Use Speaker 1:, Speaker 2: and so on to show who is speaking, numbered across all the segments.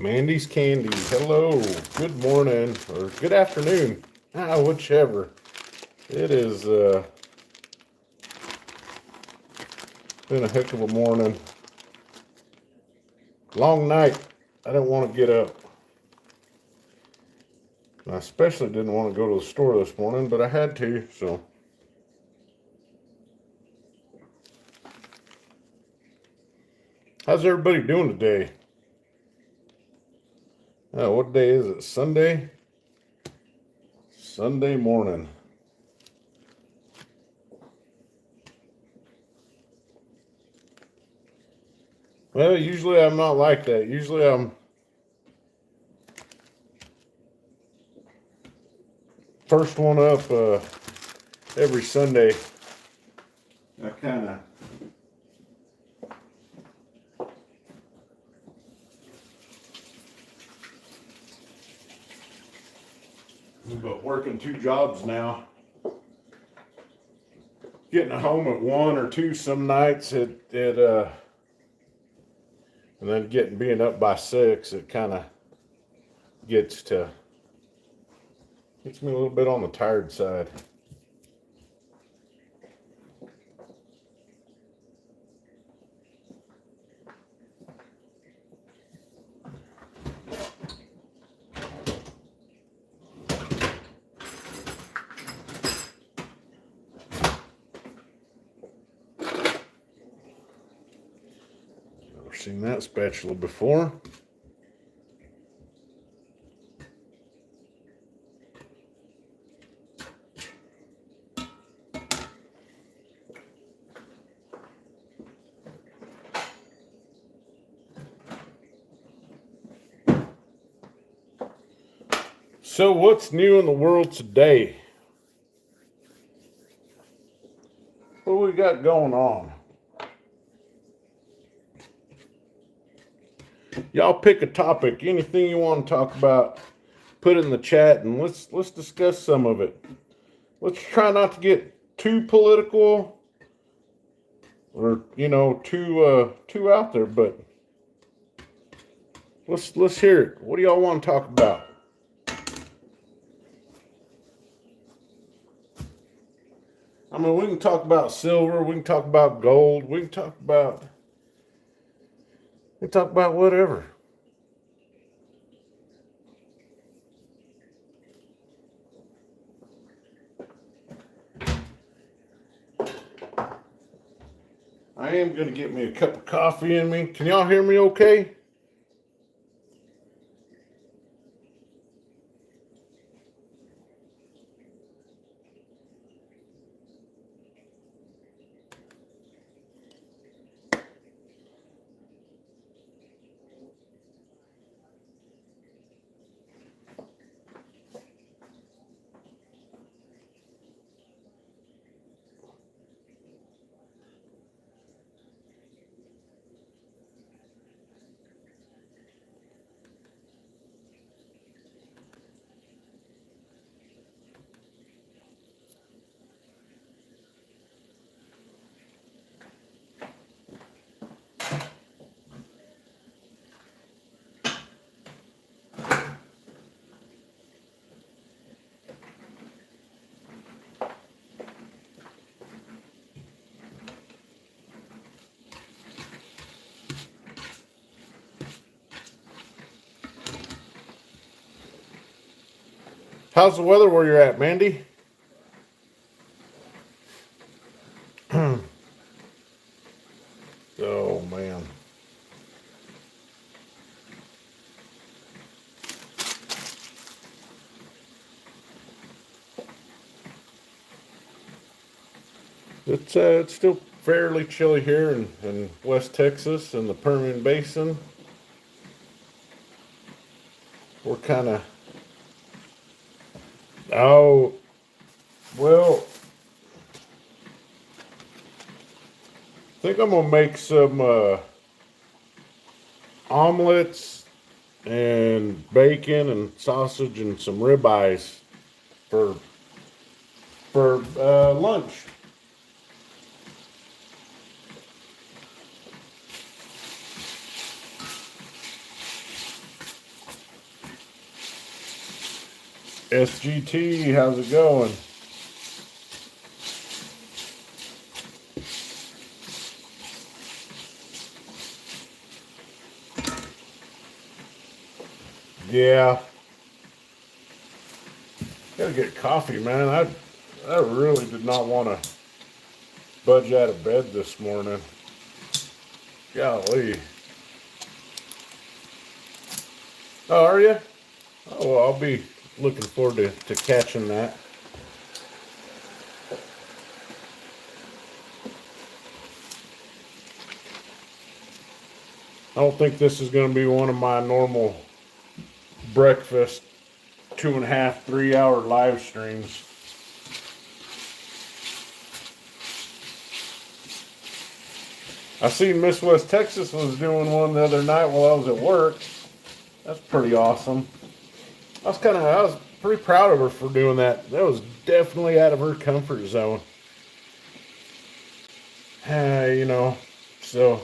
Speaker 1: Mandy's Candy. Hello. Good morning or good afternoon. Whichever. It is been a heck of a morning. Long night. I didn't want to get up. I especially didn't want to go to the store this morning, but I had to, so. How's everybody doing today? What day is it? Sunday? Sunday morning. Well, usually I'm not like that. Usually I'm first one up every Sunday. I kind of but working two jobs now. Getting home at 1 or 2 some nights and then being up by 6, it kind of gets me a little bit on the tired side. Never seen that spatula before. So what's new in the world today? What we got going on? Y'all pick a topic, anything you want to talk about, put it in the chat and let's discuss some of it. Let's try not to get too political or too out there, but let's hear it. What do y'all want to talk about? I mean, we can talk about silver, we can talk about gold, we can talk about whatever. I am going to get me a cup of coffee in me. Can y'all hear me okay? How's the weather where you're at, Mandy? Oh, man. It's still fairly chilly here in West Texas and the Permian Basin. We're kind of, oh, well, I think I'm going to make some omelets and bacon and sausage and some ribeyes for lunch. SGT, how's it going? Yeah. Gotta get coffee, man. I really did not want to budge out of bed this morning. Golly. Oh, are you? Oh, well, I'll be looking forward to catching that. I don't think this is going to be one of my normal breakfast 2.5, 3 hour live streams. I seen Miss West Texas was doing one the other night while I was at work. That's pretty awesome. I was pretty proud of her for doing that. That was definitely out of her comfort zone. You know, so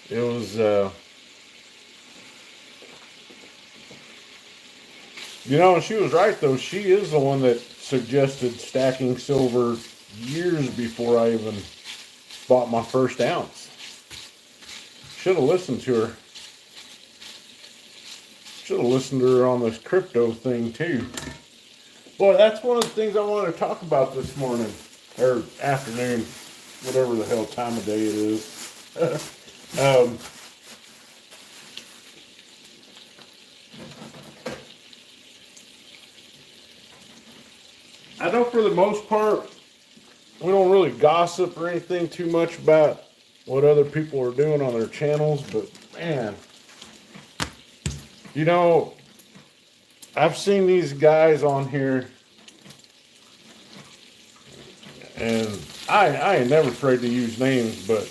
Speaker 1: it was, you know, she was right though. She is the one that suggested stacking silver years before I even bought my first ounce. Should have listened to her. Should have listened to her on this crypto thing too. Boy, that's one of the things I wanted to talk about this morning or afternoon, whatever the hell time of day it is. I know for the most part, we don't really gossip or anything too much about what other people are doing on their channels, but man, you know, I've seen these guys on here, and I ain't never afraid to use names, but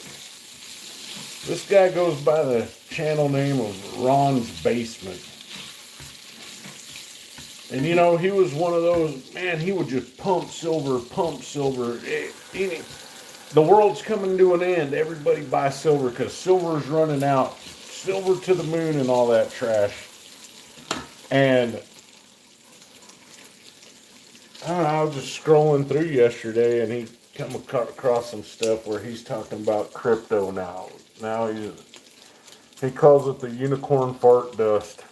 Speaker 1: this guy goes by the channel name of Ron's Basement. And you know, he was one of those, man, he would just pump silver. The world's coming to an end. Everybody buy silver because silver's running out. Silver to the moon and all that trash. And I don't know, I was just scrolling through yesterday and he come across some stuff where he's talking about crypto now. Now he calls it the unicorn fart dust.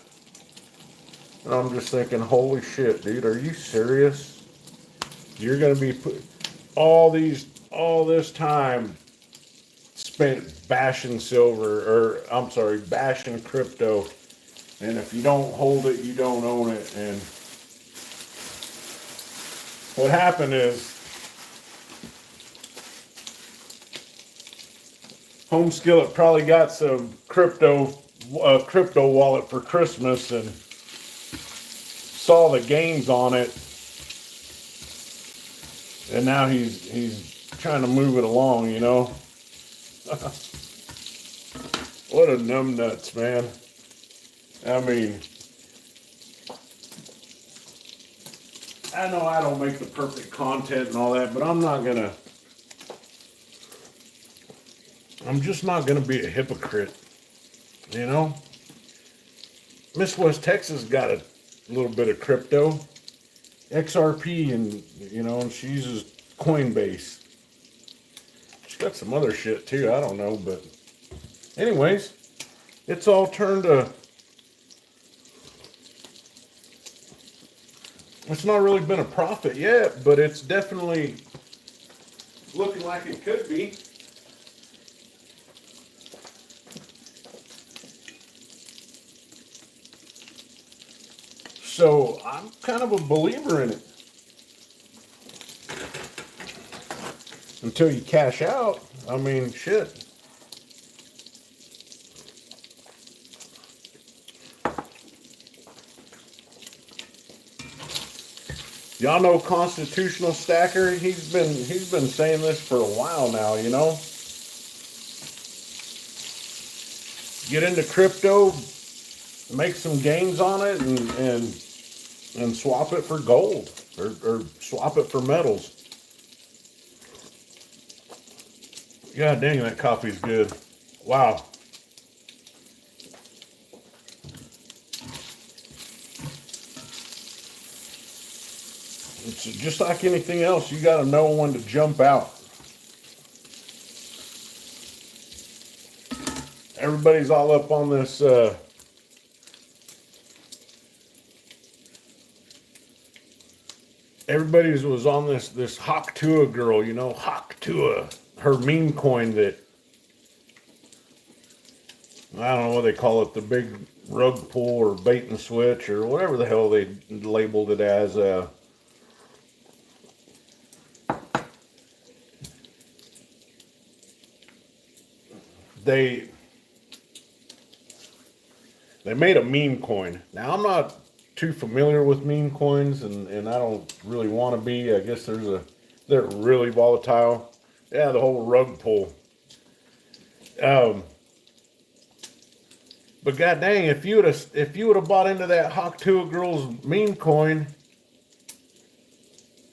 Speaker 1: And I'm just thinking, holy shit, dude, are you serious? You're gonna be all this time spent bashing silver, or I'm sorry, bashing crypto, and if you don't hold it, you don't own it. And what happened is Home Skillet probably got some crypto wallet for Christmas and saw the gains on it, and now he's trying to move it along, you know. What a numbnuts, man. I mean, I know I don't make the perfect content and all that, but I'm just not gonna be a hypocrite, you know. Miss West Texas got a little bit of crypto, XRP, and you know, and she uses Coinbase. She's got some other shit too, I don't know, but anyways, it's all turned to, it's not really been a profit yet, but it's definitely looking like it could be. So I'm kind of a believer in it. Until you cash out, I mean, shit. Y'all know Constitutional Stacker? He's been saying this for a while now, you know. Get into crypto, make some gains on it, and swap it for gold or swap it for metals. God dang, that coffee's good. Wow. It's just like anything else. You got to know when to jump out. Everybody's all up on this. Everybody was on this Haktua girl, you know, Haktua, her meme coin that I don't know what they call it, the big rug pull or bait and switch or whatever the hell they labeled it as. They made a meme coin. Now I'm not too familiar with meme coins, and I don't really want to be. I guess they're really volatile. Yeah, the whole rug pull. But god dang, if you would have bought into that Haktua girl's meme coin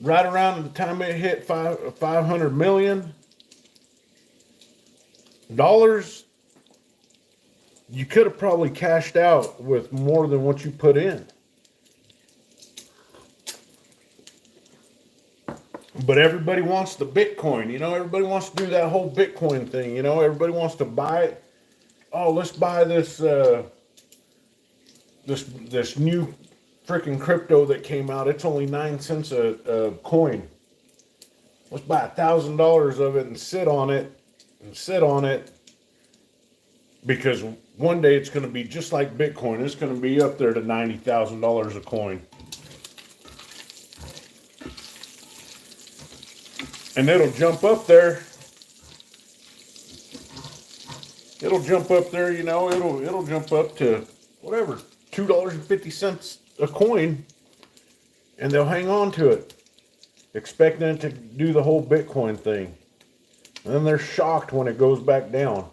Speaker 1: right around the time it hit $500 million, you could have probably cashed out with more than what you put in. But everybody wants the Bitcoin, you know, everybody wants to do that whole Bitcoin thing, you know, everybody wants to buy it. Oh, let's buy this this new freaking crypto that came out. It's only 9 cents a coin. Let's buy $1,000 of it and sit on it because one day it's going to be just like Bitcoin. It's going to be up there to $90,000 a coin. And it'll jump up there. It'll jump up there, you know, it'll jump up to whatever, $2.50 a coin, and they'll hang on to it, expecting it to do the whole Bitcoin thing. And then they're shocked when it goes back down.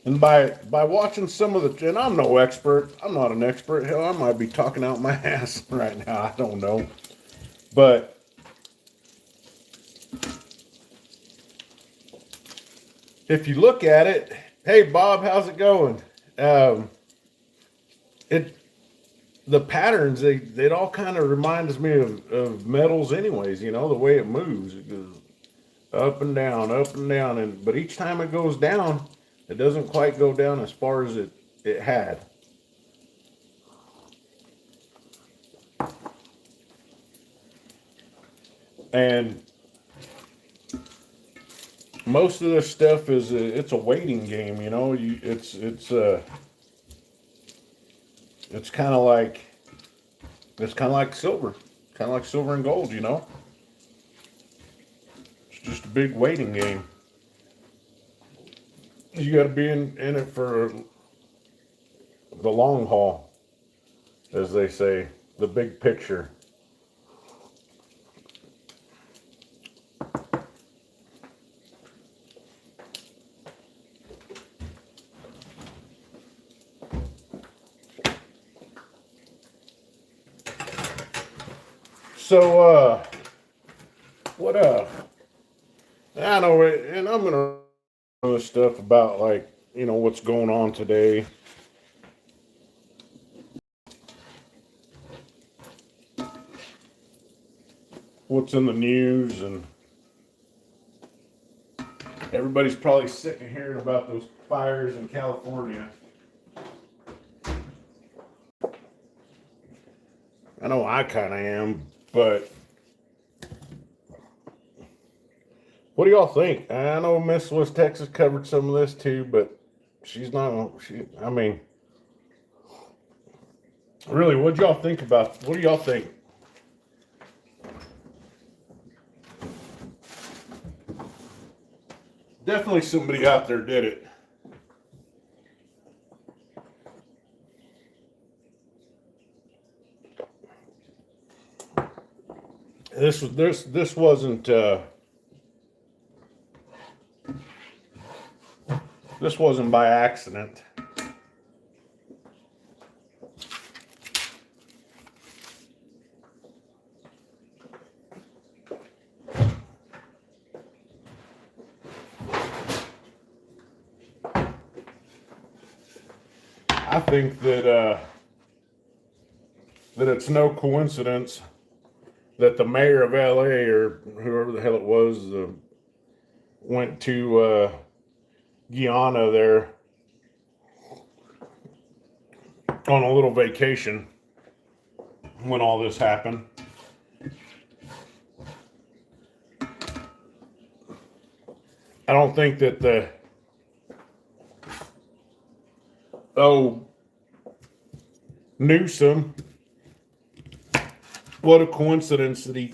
Speaker 1: And by watching some of the, and I'm no expert, I'm not an expert, hell, I might be talking out my ass right now, I don't know. But if you look at it, hey Bob, how's it going? The patterns, it all kind of reminds me of metals anyways, you know, the way it moves. It goes up and down, and but each time it goes down, it doesn't quite go down as far as it had. And most of this stuff is it's a waiting game, you know. It's kind of like silver, and gold, you know. It's just a big waiting game. You got to be in it for the long haul, as they say, the big picture. So, what I know, and I'm gonna know stuff about, like, you know, what's going on today. What's in the news, and everybody's probably sick of hearing about those fires in California. I know I kind of am, but what do y'all think? I know Miss West Texas covered some of this too, but she's not. I mean, really, what do y'all think about? What do y'all think? Definitely somebody out there did it. This wasn't this wasn't by accident. I think that it's no coincidence that the mayor of LA or whoever the hell it was went to Guyana there on a little vacation when all this happened. I don't think that Newsom, what a coincidence that he,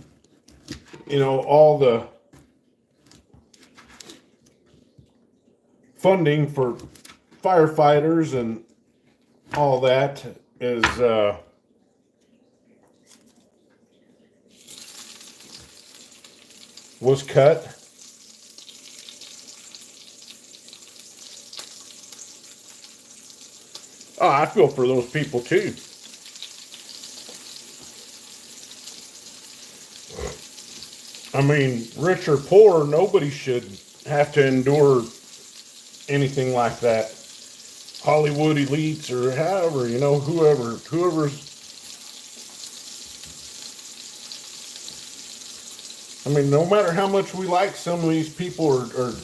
Speaker 1: all the funding for firefighters and all that is was cut. Oh, I feel for those people too. I mean, rich or poor, nobody should have to endure anything like that. Hollywood elites or however, whoever's. I mean, no matter how much we like some of these people or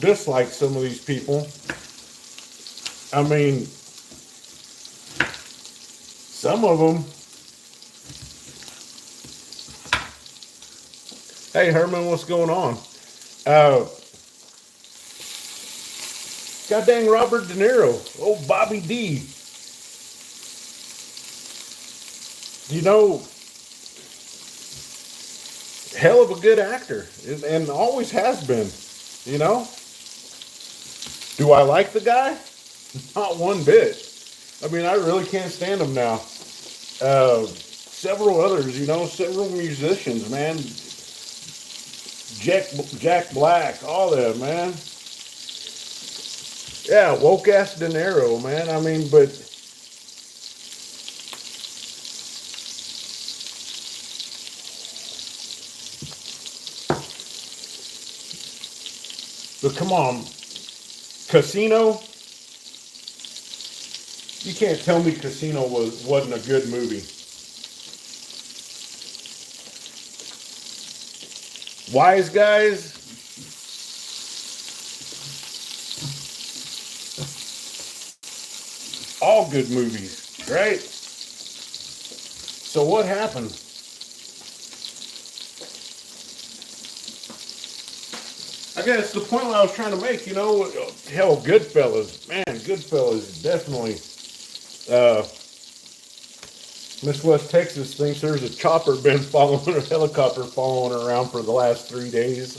Speaker 1: dislike some of these people, I mean, some of them. Hey, Herman, what's going on? God dang Robert De Niro, old Bobby D. Hell of a good actor, and always has been. Do I like the guy? Not one bit. I mean, I really can't stand him now. Several others, several musicians, man. Jack Black, all that, man. Yeah, woke ass De Niro, man. I mean, but come on, Casino. You can't tell me Casino wasn't a good movie. Wise Guys. All good movies, right? So what happened? I guess the point I was trying to make, hell, Goodfellas, man, Goodfellas definitely. Miss West Texas thinks there's a chopper been following a helicopter following her around for the last 3 days.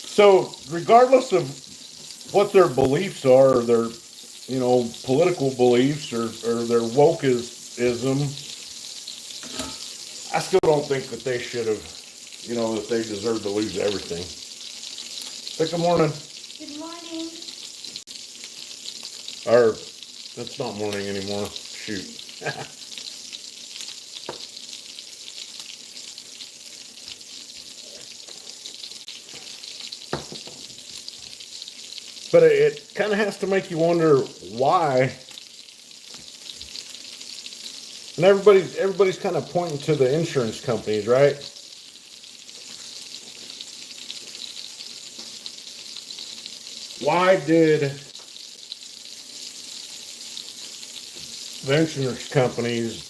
Speaker 1: So, regardless of what their beliefs are, or their, political beliefs, or their wokeism, I still don't think that they should have, that they deserve to lose everything. Say good morning.
Speaker 2: Good morning.
Speaker 1: Or, it's not morning anymore. Shoot. But it kind of has to make you wonder why. And everybody's kind of pointing to the insurance companies, right? Why did the insurance companies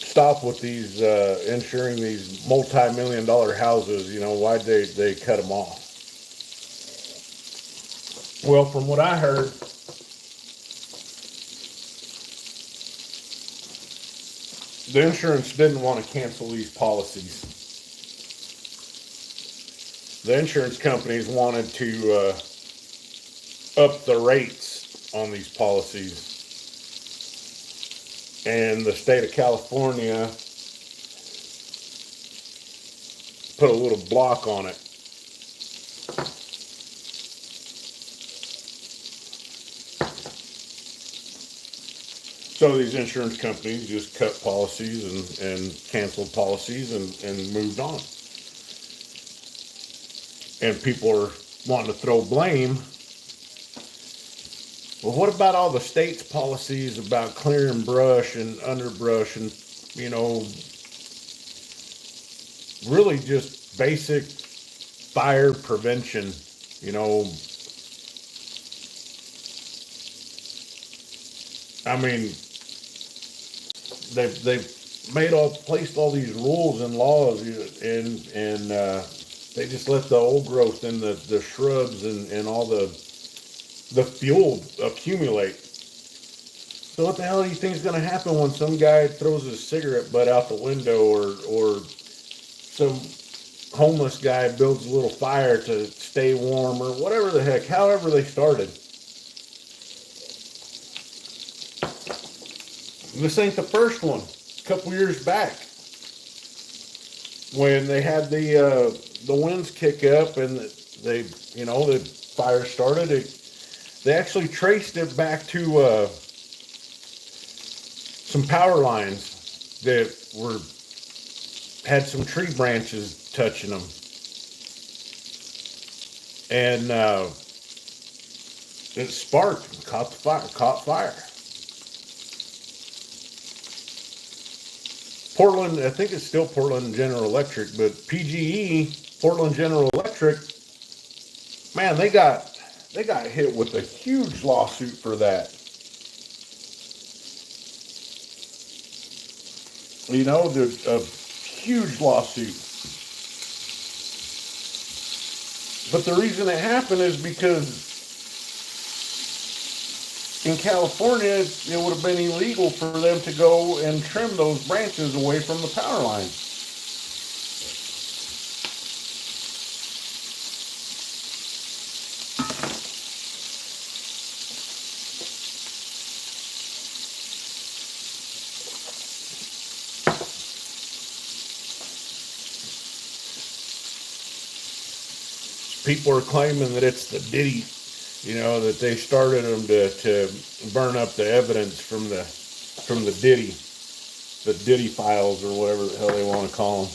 Speaker 1: stop with these insuring these multi-million-dollar houses? Why they cut them off? Well, from what I heard, the insurance didn't want to cancel these policies. The insurance companies wanted to up the rates on these policies. And the state of California put a little block on it. So these insurance companies just cut policies and canceled policies and moved on. And people are wanting to throw blame. Well, what about all the state's policies about clearing brush and underbrush and, you know, really just basic fire prevention, you know? I mean, they've placed all these rules and laws, and they just let the old growth and the shrubs and all the fuel accumulate. So what the hell do you think is going to happen when some guy throws his cigarette butt out the window, or some homeless guy builds a little fire to stay warm, or whatever the heck, however they started? This ain't the first one. A couple years back, when they had the winds kick up and the fire started, they actually traced it back to some power lines that had some tree branches touching them, and it sparked and caught fire. Portland, I think it's still Portland General Electric, but PGE, Portland General Electric, man, they got hit with a huge lawsuit for that. You know, there's a huge lawsuit. But the reason it happened is because in California, it would have been illegal for them to go and trim those branches away from the power lines. People are claiming that it's the Diddy, you know, that they started them to burn up the evidence from the Diddy files, or whatever the hell they want to call them.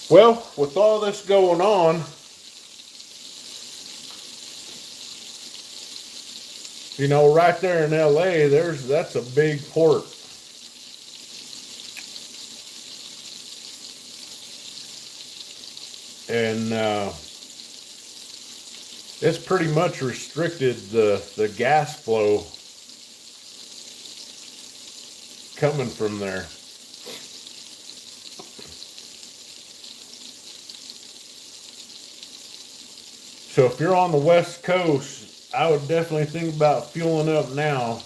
Speaker 1: Well, with all this going on, you know, right there in LA, that's a big port. And it's pretty much restricted the gas flow coming from there. So if you're on the West Coast, I would definitely think about fueling up now.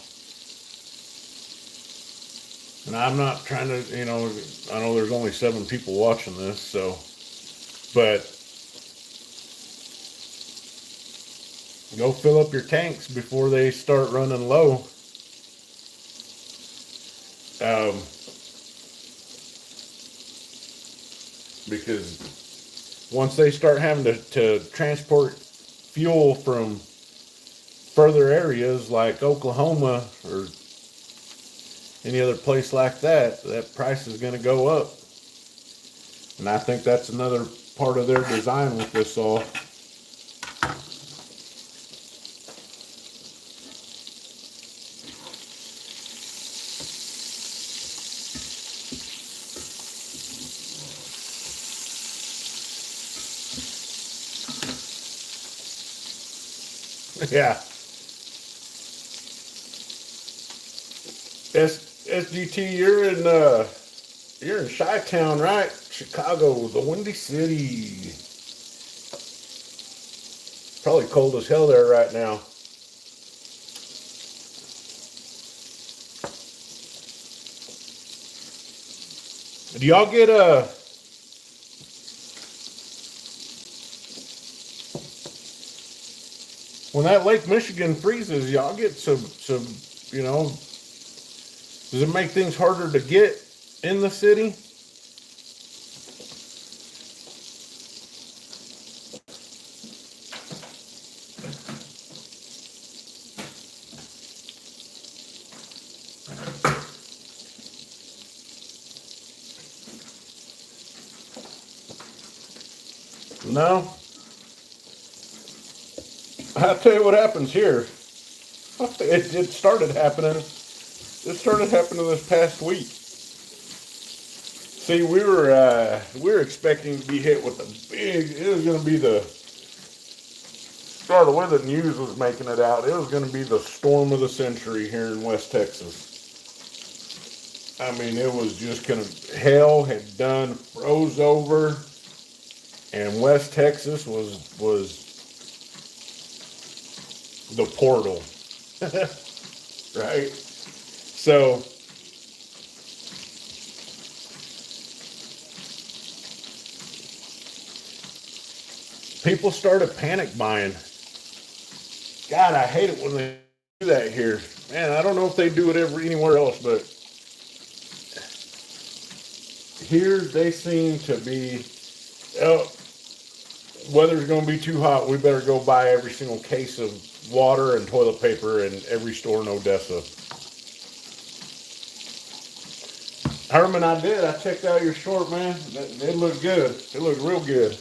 Speaker 1: And I'm not trying to, you know, I know there's only 7 people watching this, so, but go fill up your tanks before they start running low. Because once they start having to transport fuel from further areas like Oklahoma or any other place like that, that price is going to go up. And I think that's another part of their design with this all. Yeah. SGT, you're in Chi-Town, right? Chicago, the Windy City. Probably cold as hell there right now. Do y'all get when that Lake Michigan freezes, y'all get some, does it make things harder to get in the city? No. I'll tell you what happens here. It started happening. It started happening this past week. See, we were expecting to be hit with a big. It was going to be the. The way the news was making it out, it was going to be the storm of the century here in West Texas. I mean, it was just going to. Hell had done froze over, and West Texas was the portal, right? So. People started panic buying. God, I hate it when they do that here. Man, I don't know if they do it anywhere else, but here they seem to be, oh, weather's going to be too hot. We better go buy every single case of water and toilet paper in every store in Odessa. Herman, I did. I checked out your short, man. It looked good. It looked real good.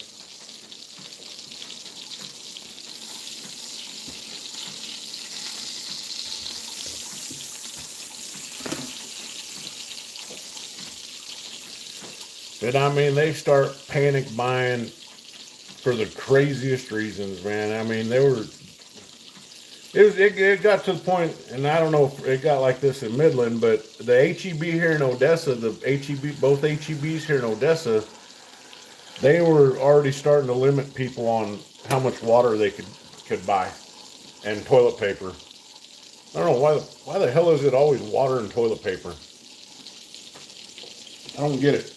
Speaker 1: And I mean, they start panic buying for the craziest reasons, man. I mean, it got to the point, and I don't know if it got like this in Midland, but the HEB here in Odessa, both HEBs here in Odessa, they were already starting to limit people on how much water they could buy and toilet paper. I don't know why the hell is it always water and toilet paper? I don't get it.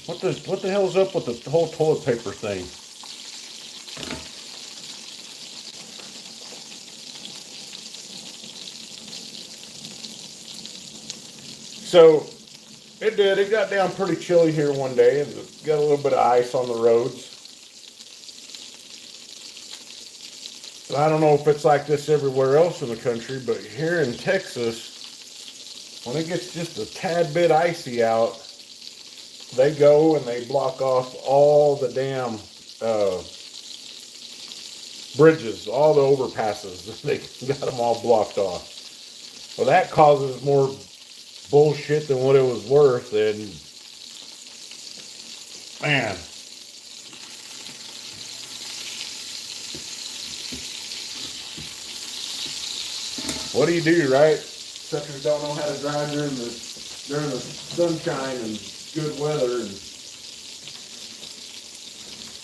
Speaker 1: What the hell's up with the whole toilet paper thing? So it got down pretty chilly here one day, and got a little bit of ice on the roads. I don't know if it's like this everywhere else in the country, but here in Texas, when it gets just a tad bit icy out, they go and they block off all the damn bridges, all the overpasses. They got them all blocked off. Well, that causes more bullshit than what it was worth, and man. What do you do, right? Suckers don't know how to drive during the sunshine and good weather, and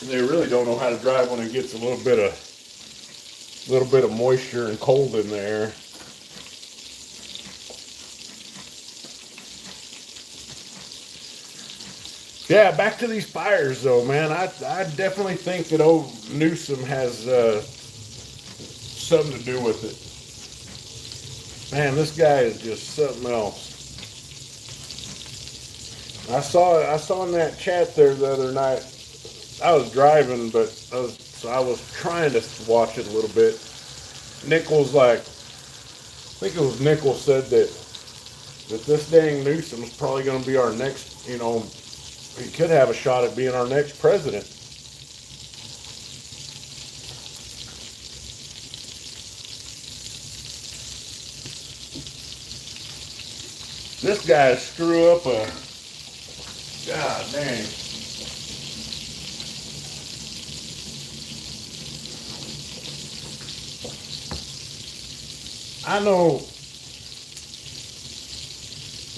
Speaker 1: they really don't know how to drive when it gets a little bit of moisture and cold in the air. Yeah, back to these fires though, man. I definitely think that old Newsom has something to do with it. Man, this guy is just something else. I saw in that chat there the other night. I was driving, but I was trying to watch it a little bit. Nichols, I think it was Nichols, said that this dang Newsom's probably going to be our next, he could have a shot at being our next president. This guy screw up a, god dang. I know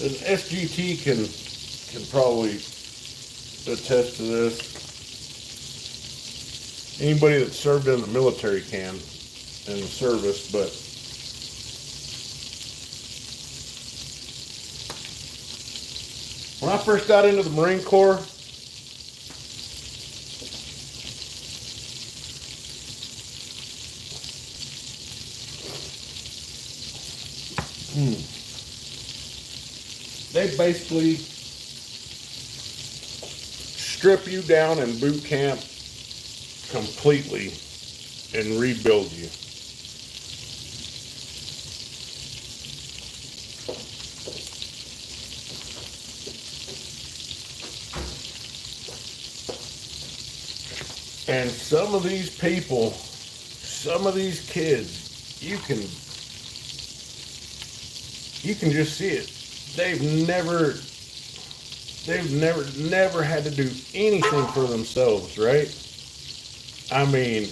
Speaker 1: an SGT can probably attest to this. Anybody that served in the military can, in the service, but when I first got into the Marine Corps, They basically strip you down in boot camp completely and rebuild you. And some of these people, some of these kids, you can just see it. They've never had to do anything for themselves, right? I mean,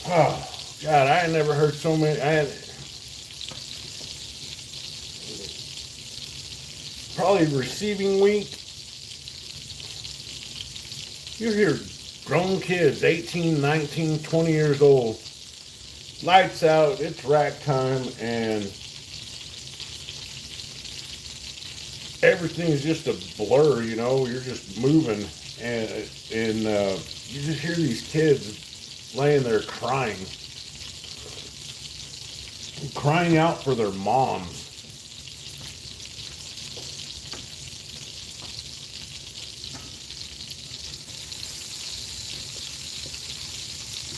Speaker 1: oh God, I never heard so many. I had probably receiving week. You hear grown kids, 18, 19, 20 years old, lights out, it's rack time, and everything's just a blur, you know, you're just moving, and you just hear these kids laying there crying out for their moms.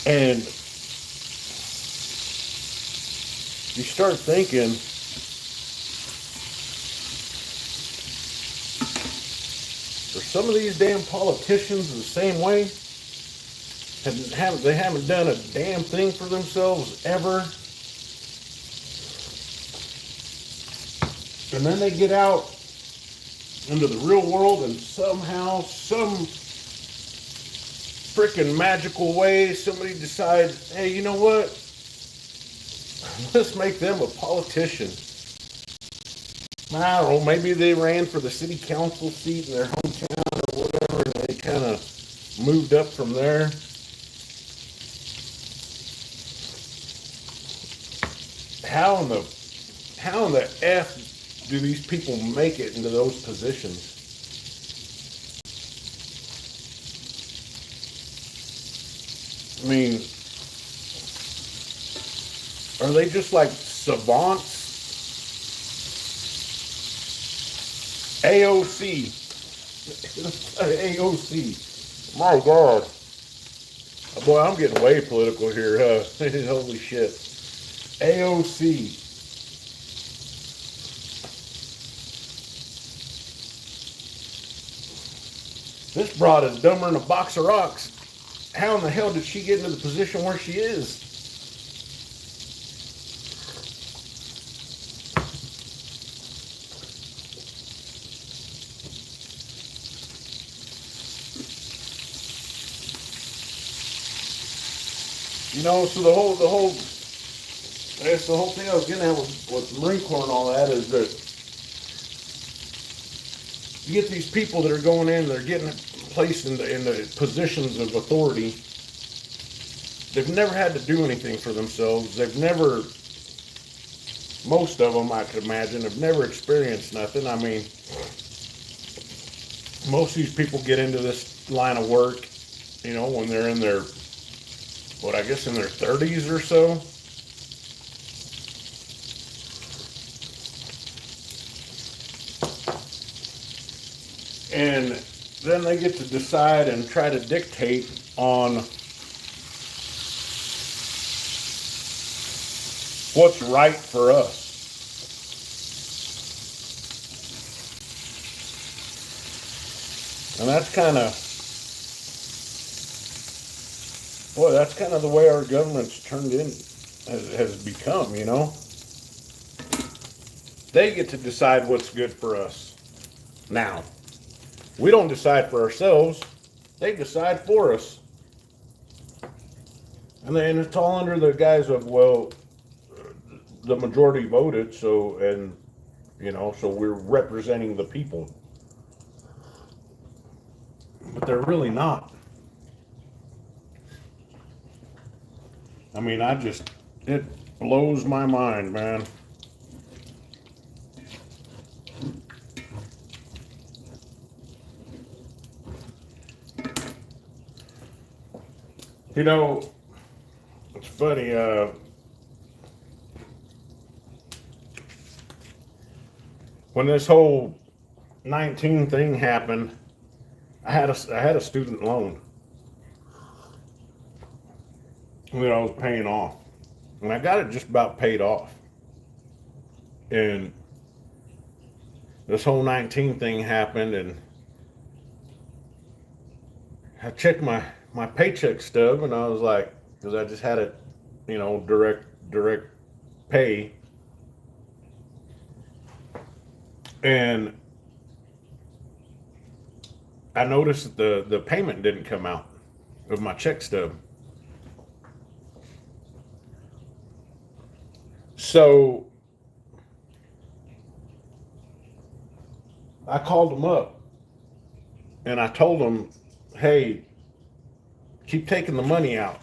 Speaker 1: And you start thinking, are some of these damn politicians the same way? They haven't done a damn thing for themselves ever. And then they get out into the real world and somehow, some freaking magical way, somebody decides, hey, you know what? Let's make them a politician. I don't know, maybe they ran for the city council seat in their hometown or whatever, and they kind of moved up from there. How in the F do these people make it into those positions? I mean, are they just like savants? AOC. AOC. My God. Boy, I'm getting way political here, huh? Holy shit. AOC. This broad is dumber than a box of rocks. How in the hell did she get into the position where she is? You know, so I guess the whole thing I was getting at with Marine Corps and all that is that you get these people that are going in, they're getting placed in the positions of authority. They've never had to do anything for themselves. Most of them, I could imagine, have never experienced nothing. I mean, most of these people get into this line of work, you know, when they're in their, I guess in their 30s or so. And then they get to decide and try to dictate on what's right for us. And that's kind of the way our government's turned in, has become, you know. They get to decide what's good for us. Now, we don't decide for ourselves. They decide for us. And then it's all under the guise of, well, the majority voted, so, and, you know, so we're representing the people. But they're really not. I mean, it blows my mind, man. You know, it's funny, when this whole 19 thing happened, I had a student loan that I was paying off, and I got it just about paid off. And this whole 19 thing happened, and I checked my paycheck stub, and I was like, because I just had it, direct pay, and I noticed that the payment didn't come out of my check stub. So I called them up and I told them, hey, keep taking the money out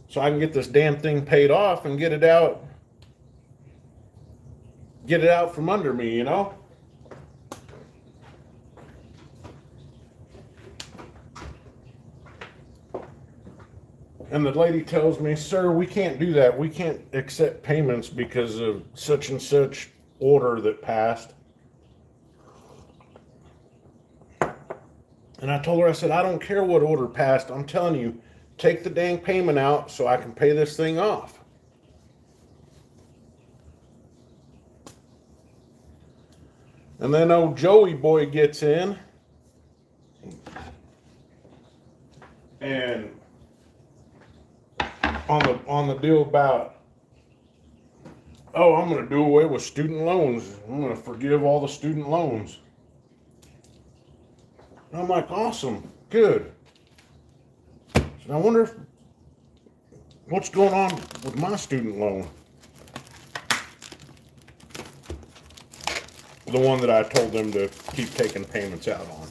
Speaker 1: so I can get this damn thing paid off and get it out from under me, And the lady tells me, sir, we can't do that. We can't accept payments because of such and such order that passed. And I told her, I said, I don't care what order passed. I'm telling you, take the dang payment out so I can pay this thing off. And then old Joey boy gets in and on the deal about, oh, I'm going to do away with student loans. I'm going to forgive all the student loans. And I'm like, awesome, good. So I wonder what's going on with my student loan. The one that I told them to keep taking payments out on.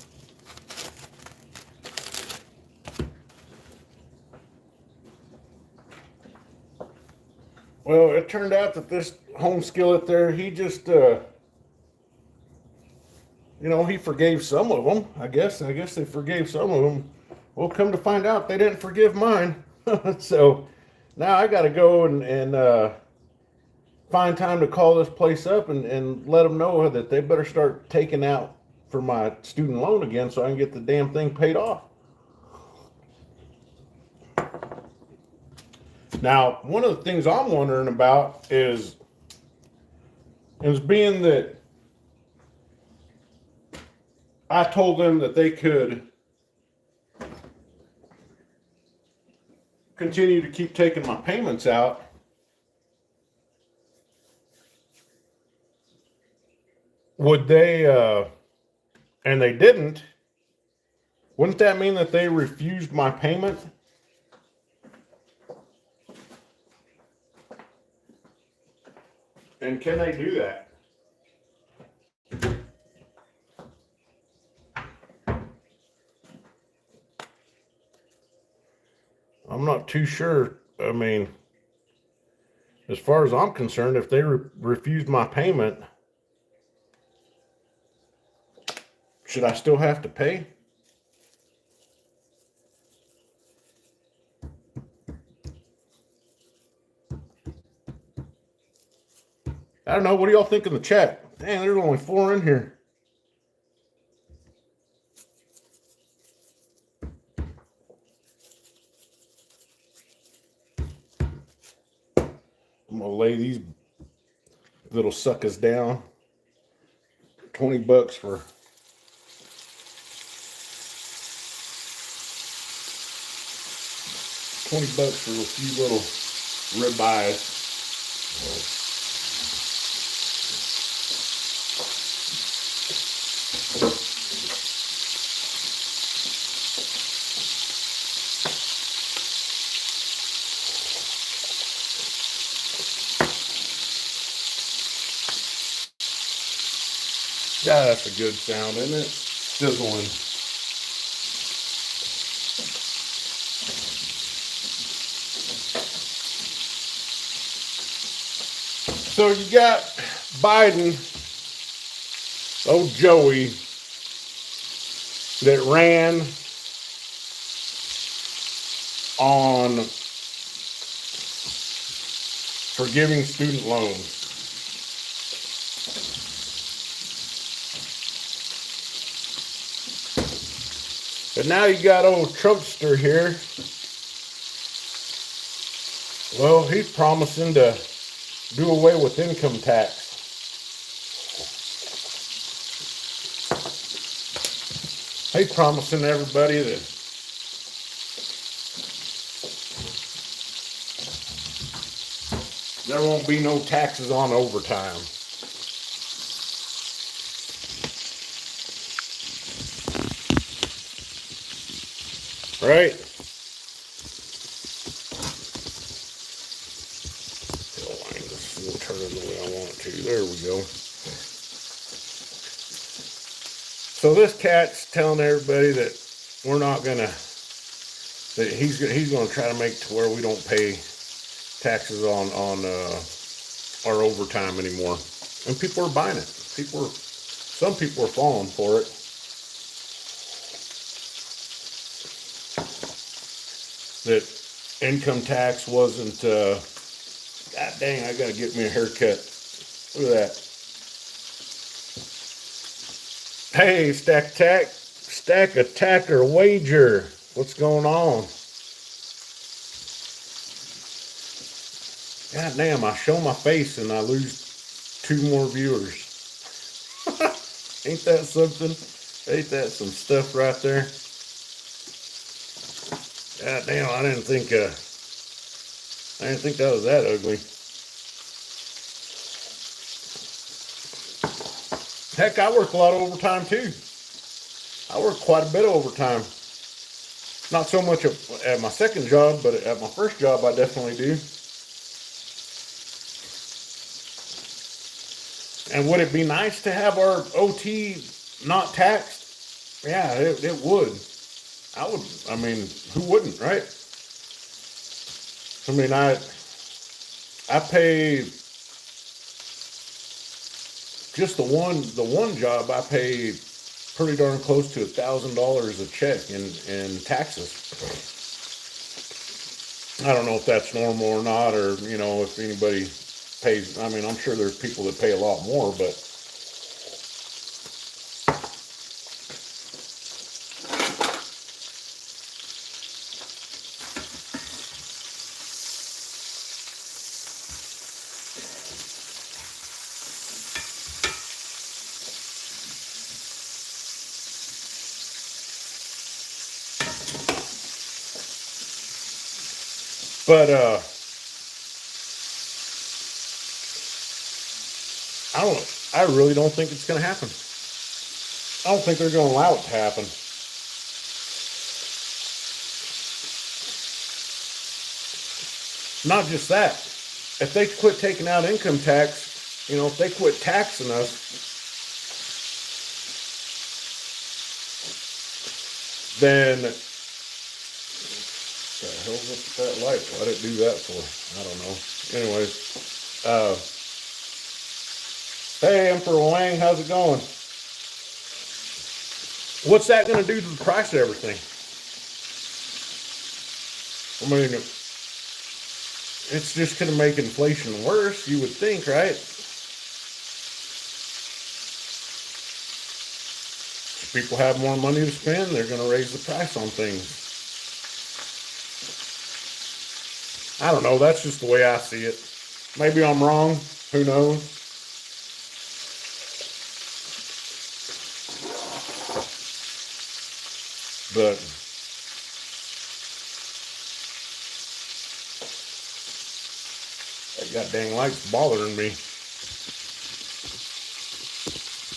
Speaker 1: Well, it turned out that this home skillet there, he just, he forgave some of them. I guess they forgave some of them. Well, come to find out, they didn't forgive mine. So now I got to go and find time to call this place up and let them know that they better start taking out for my student loan again so I can get the damn thing paid off. Now, one of the things I'm wondering about is being that I told them that they could continue to keep taking my payments out. Would they, and they didn't, wouldn't that mean that they refused my payment? And can they do that? I'm not too sure. I mean, as far as I'm concerned, if they refused my payment, should I still have to pay? I don't know. What do y'all think in the chat? Dang, there's only 4 in here. I'm gonna lay these little suckers down. $20 for $20 for a few little ribeyes. Yeah, that's a good sound, isn't it? Sizzling. So you got Biden, old Joey, that ran on forgiving student loans. But now you got old Trumpster here. Well, he's promising to do away with income tax. He's promising everybody that there won't be no taxes on overtime. Right? Align this and turn it the way I want it to. There we go. So this cat's telling everybody that we're not gonna, that he's gonna try to make to where we don't pay taxes on our overtime anymore, and people are buying it. Some people are falling for it. That income tax wasn't. God dang! I gotta get me a haircut. Look at that. Hey, Stack Attacker Wager. What's going on? God damn, I show my face and I lose 2 more viewers. Ain't that something? Ain't that some stuff right there? God damn, I didn't think that was that ugly. Heck, I work a lot of overtime too. I work quite a bit of overtime. Not so much at my second job, but at my first job I definitely do. And would it be nice to have our OT not taxed? Yeah, it would. I mean, who wouldn't, right? I mean, I pay just the one job, I pay pretty darn close to $1,000 a check in taxes. I don't know if that's normal or not, or if anybody pays. I mean, I'm sure there's people that pay a lot more, but I really don't think it's going to happen. I don't think they're going to allow it to happen. Not just that. If they quit taking out income tax, if they quit taxing us, then what the hell's up with that light? Why did it do that for? I don't know. Anyways, hey, Emperor Wang, how's it going? What's that going to do to the price of everything? I mean, it's just going to make inflation worse, you would think, right? If people have more money to spend, they're going to raise the price on things. I don't know, that's just the way I see it. Maybe I'm wrong, who knows? But that goddamn light's bothering me.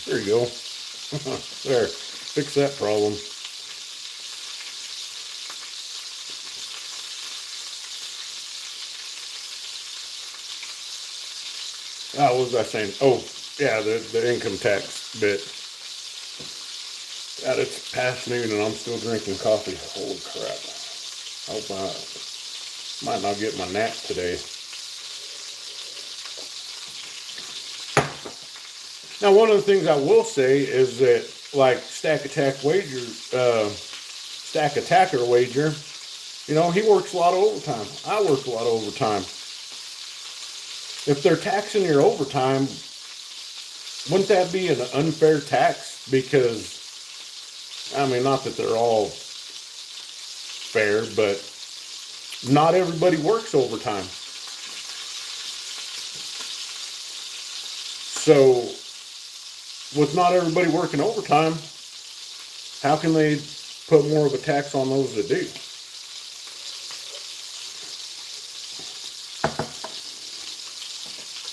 Speaker 1: There you go. There, fix that problem. What was I saying? Oh, yeah, the income tax bit. God, it's past noon and I'm still drinking coffee. Holy crap. I hope I might not get my nap today. Now, one of the things I will say is that, like Stack Attacker Wager, he works a lot of overtime. I work a lot of overtime. If they're taxing your overtime, wouldn't that be an unfair tax? Because, I mean, not that they're all fair, but not everybody works overtime. So with not everybody working overtime, how can they put more of a tax on those that do?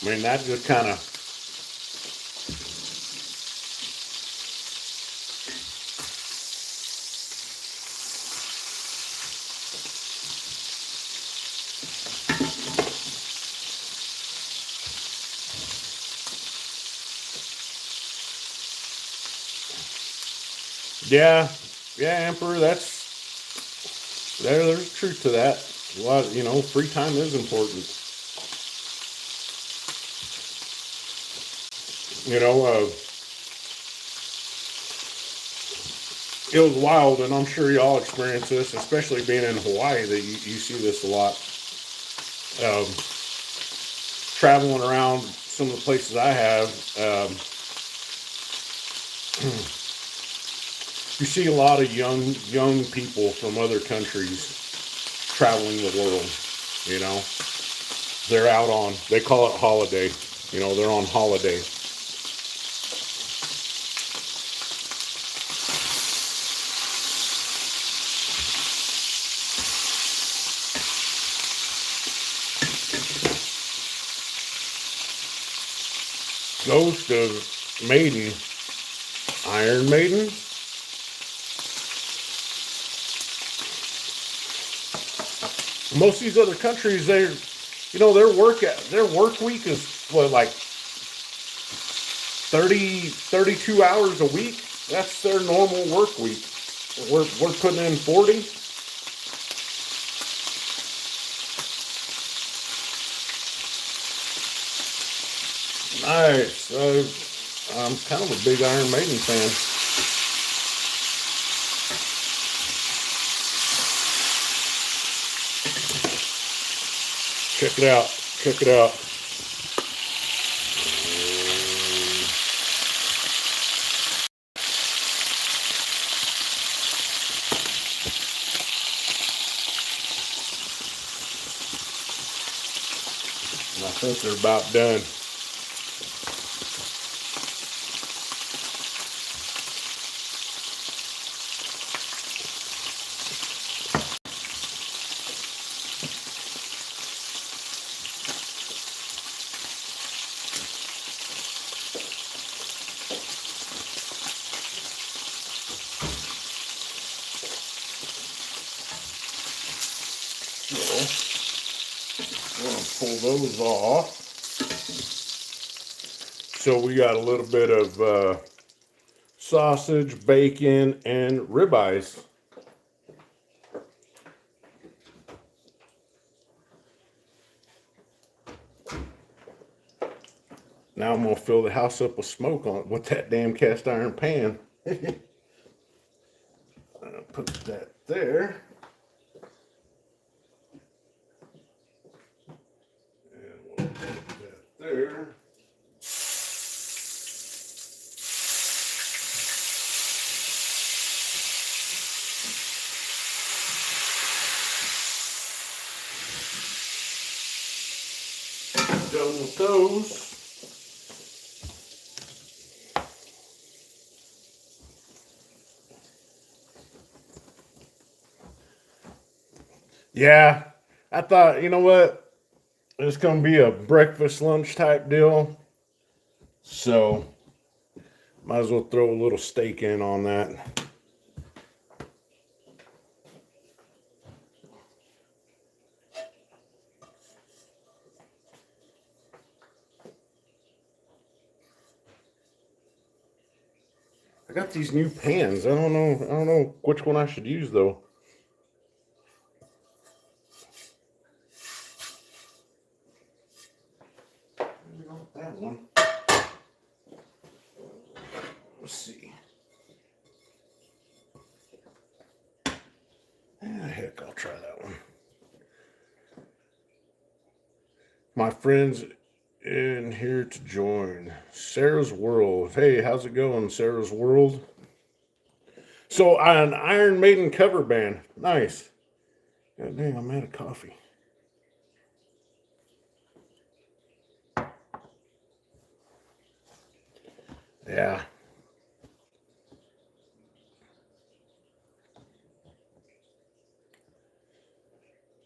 Speaker 1: I mean, that just kind of, yeah, Emperor, there's truth to that. A lot, free time is important. It was wild, and I'm sure y'all experience this, especially being in Hawaii, that you see this a lot. Traveling around some of the places I have, you see a lot of young people from other countries traveling the world. They're out on, they call it holiday. They're on holiday. Ghost of Maiden, Iron Maiden. Most of these other countries, their work week is what, like 32 hours a week. That's their normal work week. We're putting in 40. Nice. I'm kind of a big Iron Maiden fan. Check it out. Check it out. And I think they're about done. I'm going to pull those off. So we got a little bit of sausage, bacon, and ribeyes. Now I'm going to fill the house up with smoke with that damn cast iron pan. I'll put that there. And we'll put that there. Done with those. Yeah, I thought, you know what? It's going to be a breakfast lunch type deal. So, might as well throw a little steak in on that. I got these new pans. I don't know which one I should use though. That one. Let's see. Heck, I'll try that one. My friends in here to join. Sarah's World. Hey, how's it going, Sarah's World? So, an Iron Maiden cover band. Nice. God dang, I'm out of coffee. Yeah.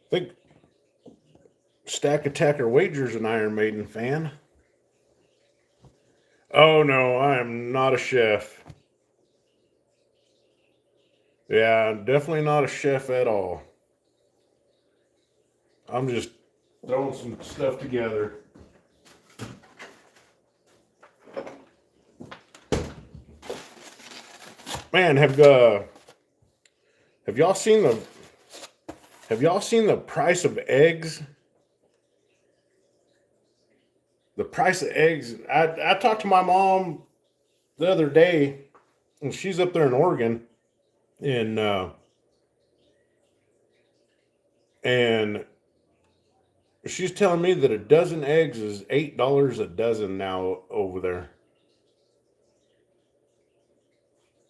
Speaker 1: I think Stack Attacker Wager's an Iron Maiden fan. Oh no, I am not a chef. Yeah, I'm definitely not a chef at all. I'm just throwing some stuff together. Man, have y'all seen the price of eggs? The price of eggs. I talked to my mom the other day, and she's up there in Oregon, and and she's telling me that a dozen eggs is $8 a dozen now over there.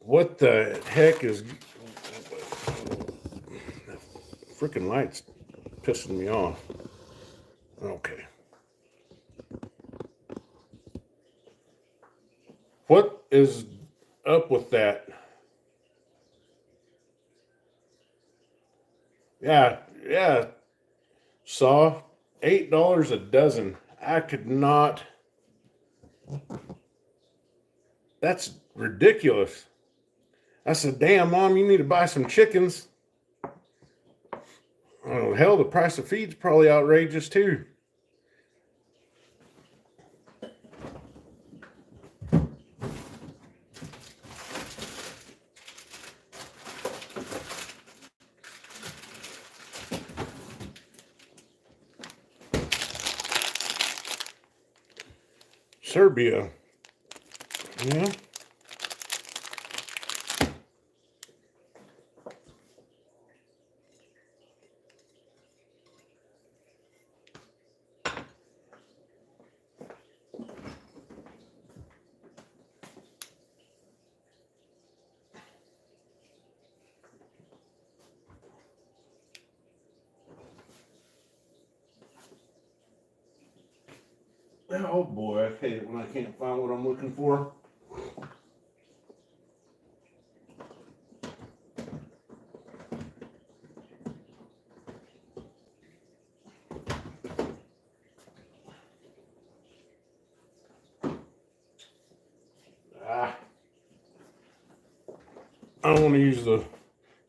Speaker 1: What the heck is freaking lights pissing me off? Okay. What is up with that? Yeah, yeah. Saw $8 a dozen. I could not. That's ridiculous. I said, damn, Mom, you need to buy some chickens. Oh, hell, the price of feed's probably outrageous too. Serbia. Yeah. Oh boy, I hate it when I can't find what I'm looking for. Ah, I don't want to use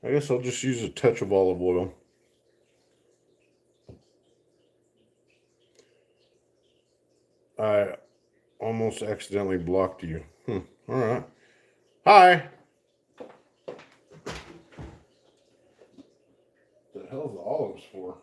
Speaker 1: I guess I'll just use a touch of olive oil. I almost accidentally blocked you. All right. Hi. What the hell's the olives for?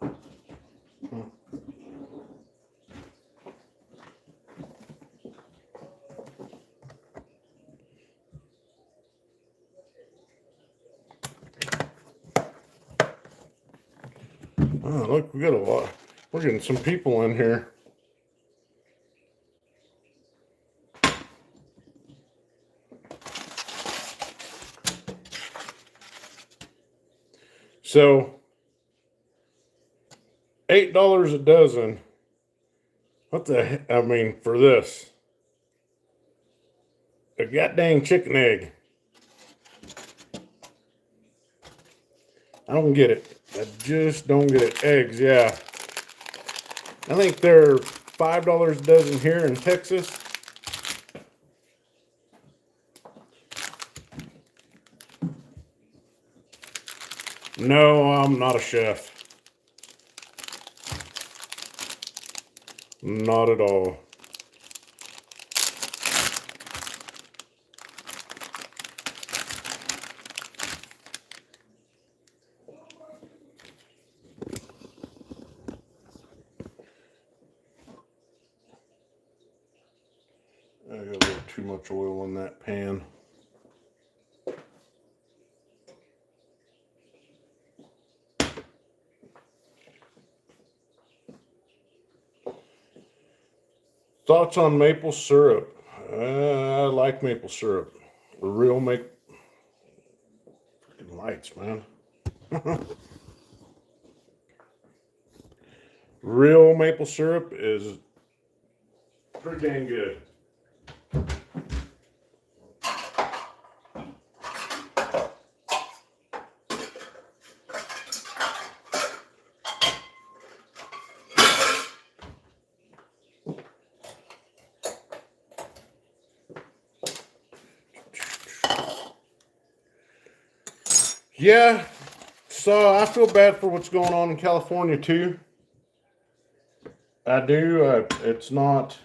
Speaker 1: Oh, look, we got a lot. We're getting some people in here. So, $8 a dozen. What the heck? I mean, for this, a goddamn chicken egg. I don't get it. I just don't get it. Eggs, yeah. I think they're $5 a dozen here in Texas. No, I'm not a chef. Not at all. I got a little too much oil in that pan. Thoughts on maple syrup? I like maple syrup. Real freaking lights, man. Real maple syrup is pretty dang good. Yeah, so I feel bad for what's going on in California too. I do. It's not.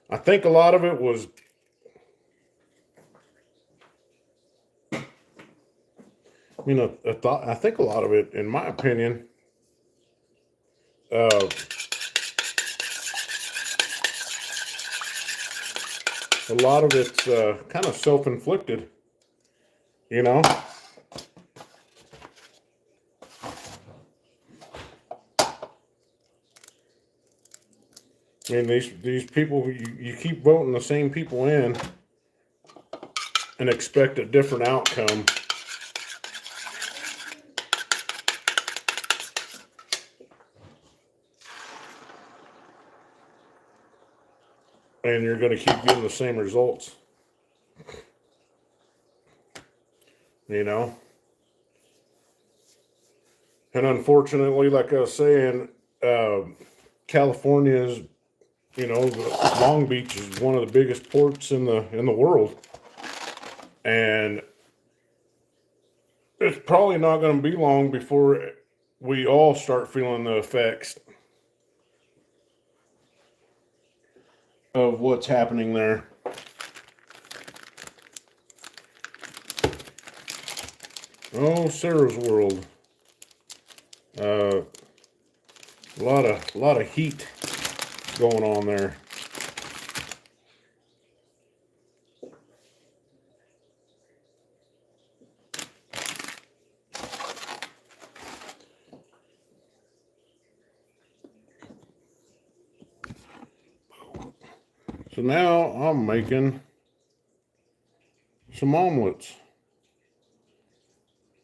Speaker 1: I think a lot of it was. I think a lot of it, in my opinion, uh, a lot of it's kind of self-inflicted. You know, I mean these people, you keep voting the same people in and expect a different outcome. And you're going to keep getting the same results. You know? And unfortunately, like I was saying, California is, Long Beach is one of the biggest ports in the world. And it's probably not going to be long before we all start feeling the effects of what's happening there. Oh, Sarah's World. A lot of heat going on there. So now I'm making some omelets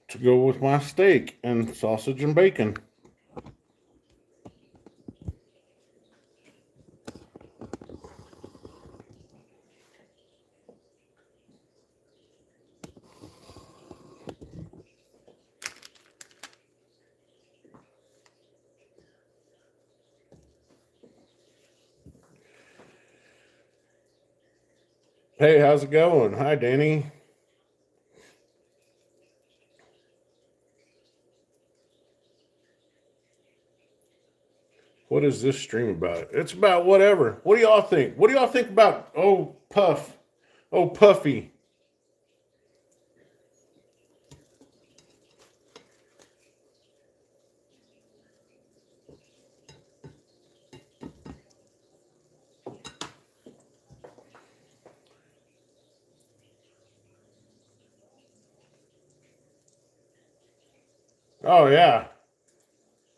Speaker 1: to go with my steak and sausage and bacon. Hey, how's it going? Hi, Danny. What is this stream about? It's about whatever. What do y'all think? What do y'all think about Puff? Oh, Puffy. Oh yeah.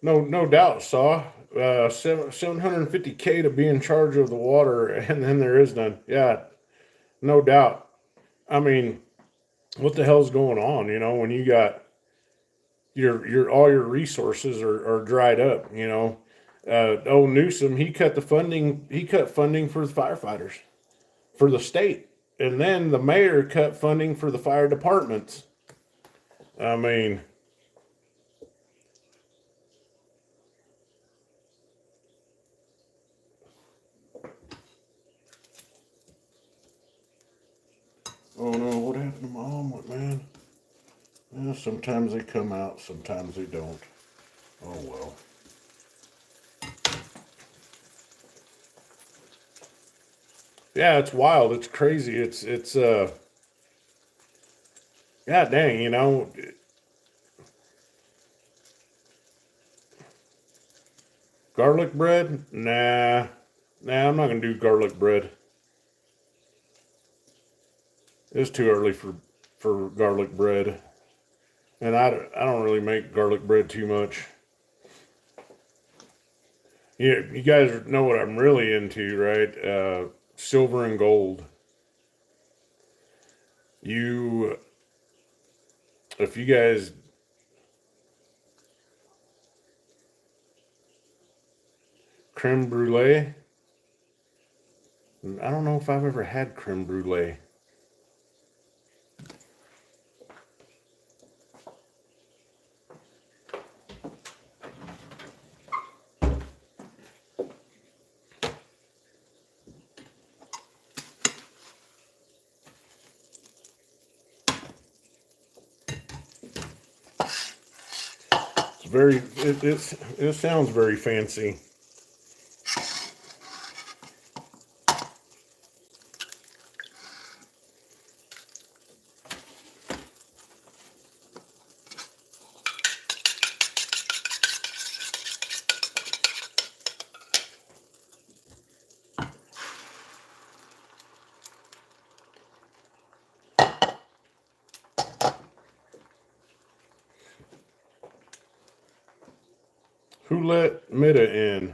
Speaker 1: No doubt, Saw. 750K to be in charge of the water, and then there is none. Yeah, no doubt. I mean, what the hell's going on? When you got your all your resources are dried up. Old Newsom, he cut the funding. He cut funding for the firefighters for the state, and then the mayor cut funding for the fire departments. I mean, oh no, what happened to my omelet, man? Sometimes they come out, sometimes they don't. Oh well. Yeah, it's wild. It's crazy. It's God dang, garlic bread? Nah, I'm not gonna do garlic bread. It's too early for garlic bread, and I don't really make garlic bread too much. Yeah, you guys know what I'm really into, right? Silver and gold. You, if you guys, creme brulee. I don't know if I've ever had creme brulee. It's very, it sounds very fancy. Who let Mida in?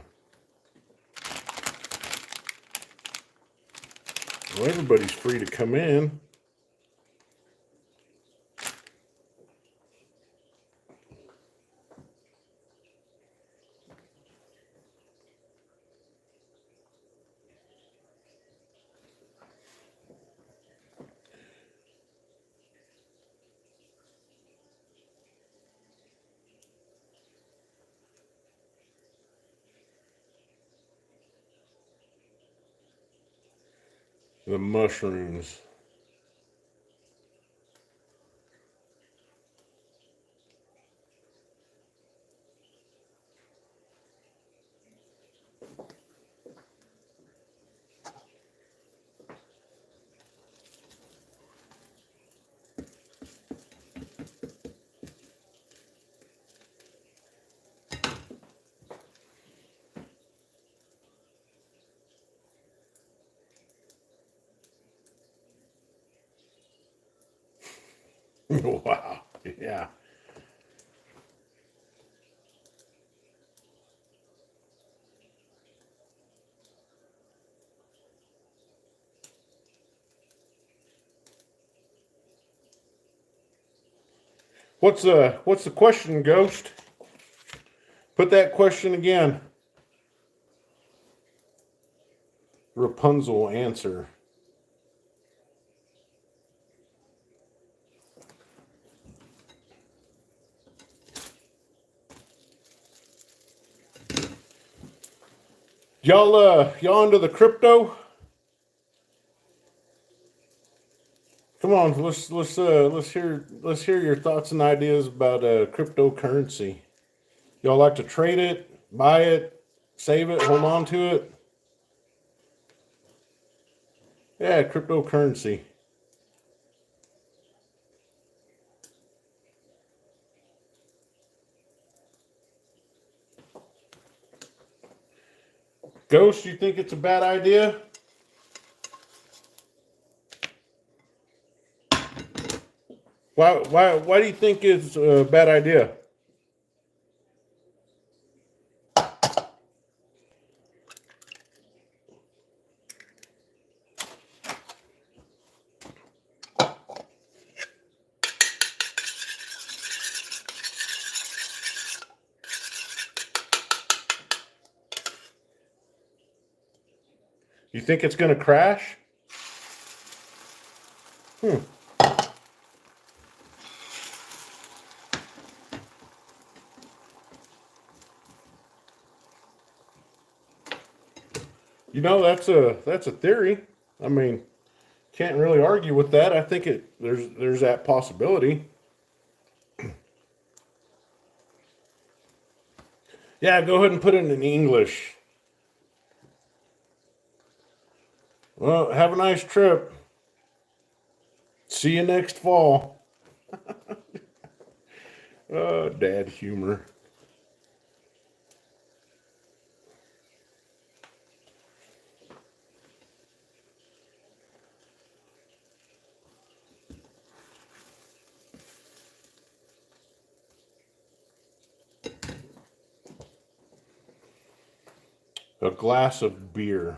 Speaker 1: Well, everybody's free to come in. The mushrooms. Wow. Yeah. What's the question, Ghost? Put that question again. Rapunzel answer. Y'all into the crypto? Come on, let's hear your thoughts and ideas about cryptocurrency. Y'all like to trade it, buy it, save it, hold on to it? Yeah, cryptocurrency. Ghost, you think it's a bad idea? Why do you think it's a bad idea? You think it's going to crash? Hmm. You know, that's a theory. I mean, can't really argue with that. I think there's that possibility. Yeah, go ahead and put it in English. Well, have a nice trip. See you next fall. Dad humor. A glass of beer.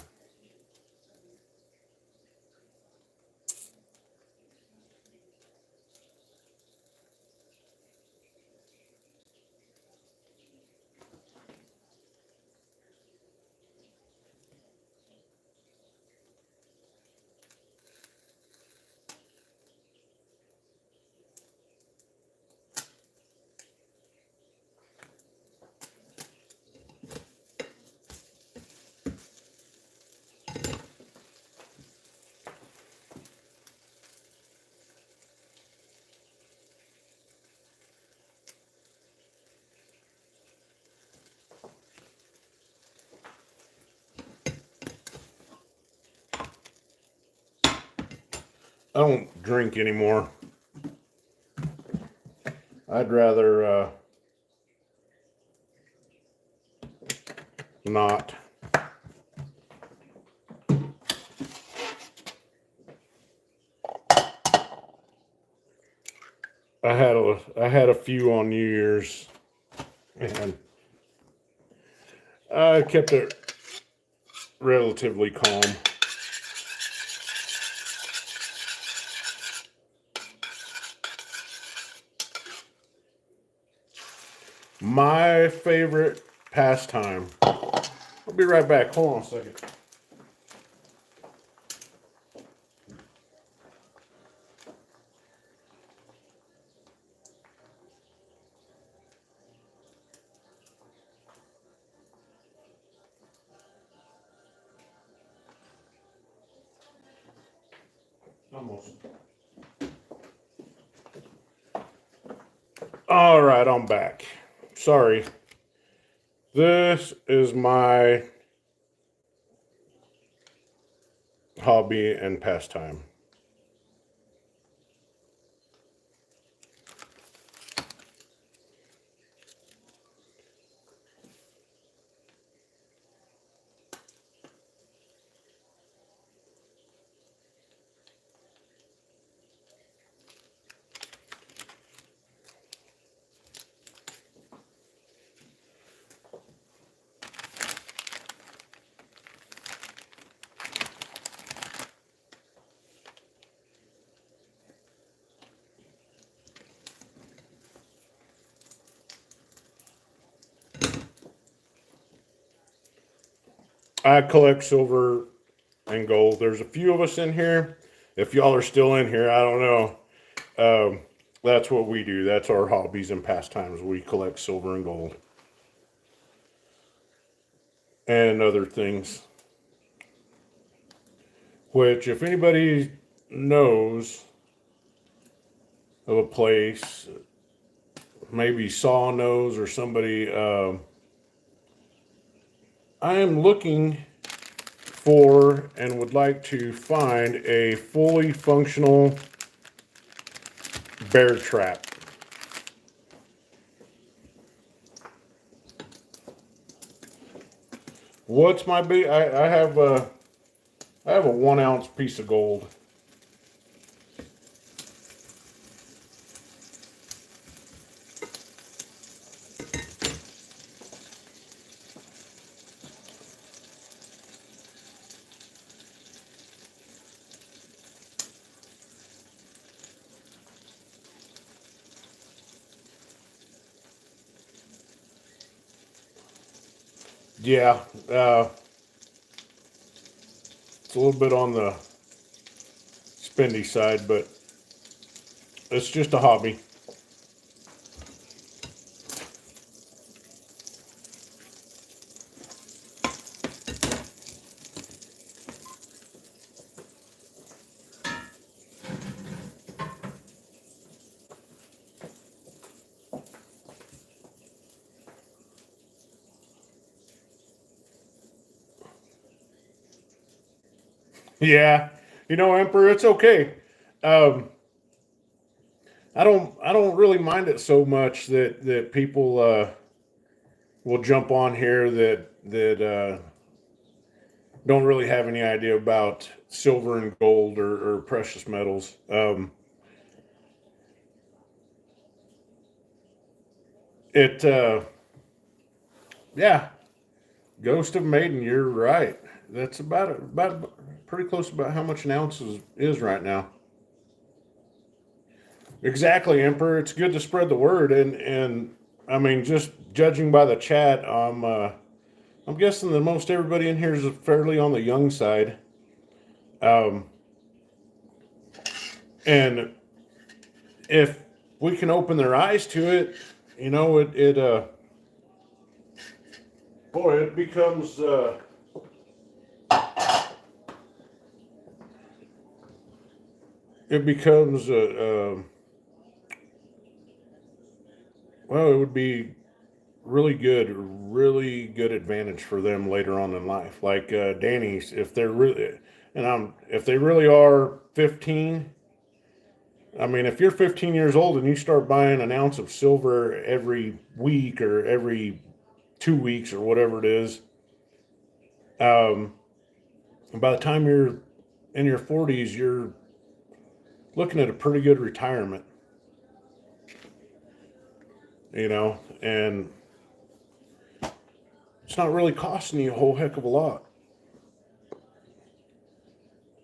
Speaker 1: I don't drink anymore. I'd rather not. I had a few on New Year's, and I kept it relatively calm. My favorite pastime. I'll be right back. Hold on a second. Almost. All right, I'm back. Sorry. This is my hobby and pastime. I collect silver and gold. There's a few of us in here. If y'all are still in here, I don't know. That's what we do. That's our hobbies and pastimes. We collect silver and gold and other things. Which, if anybody knows of a place, maybe Saw knows or somebody, I am looking for and would like to find a fully functional bear trap. What's my big? I have a 1 ounce piece of gold. Yeah, it's a little bit on the spendy side, but it's just a hobby. Yeah, Emperor, it's okay. Um, I don't really mind it so much that people will jump on here that don't really have any idea about silver and gold or precious metals. It Yeah, Ghost of Maiden, you're right. That's about pretty close about how much an ounce is right now. Exactly, Emperor. It's good to spread the word, and I mean, just judging by the chat, I'm guessing that most everybody in here is fairly on the young side. Um, and if we can open their eyes to it, boy, it becomes well, it would be really good advantage for them later on in life. Like Danny's, if they're really, if they really are 15, I mean, if you're 15 years old and you start buying an ounce of silver every week or every 2 weeks or whatever it is, um, by the time you're in your 40s, you're looking at a pretty good retirement, and it's not really costing you a whole heck of a lot.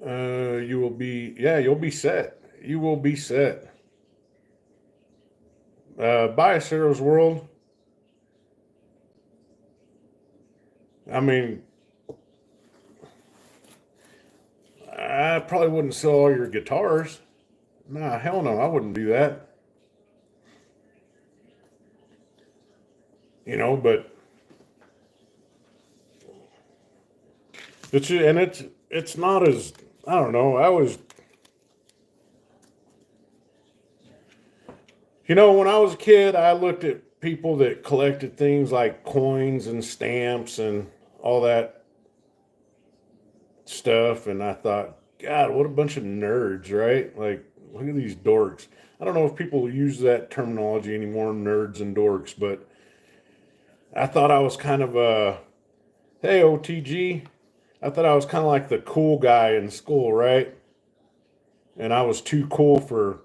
Speaker 1: You'll be set. You will be set. Buy a Sarah's World. I mean, I probably wouldn't sell all your guitars. Nah, hell no, I wouldn't do that. But it's not as, I don't know. When I was a kid, I looked at people that collected things like coins and stamps and all that stuff, and I thought, God, what a bunch of nerds, right? Like, look at these dorks. I don't know if people use that terminology anymore, nerds and dorks, but I thought I was kind of hey, OTG. I thought I was kind of like the cool guy in school, right? And I was too cool for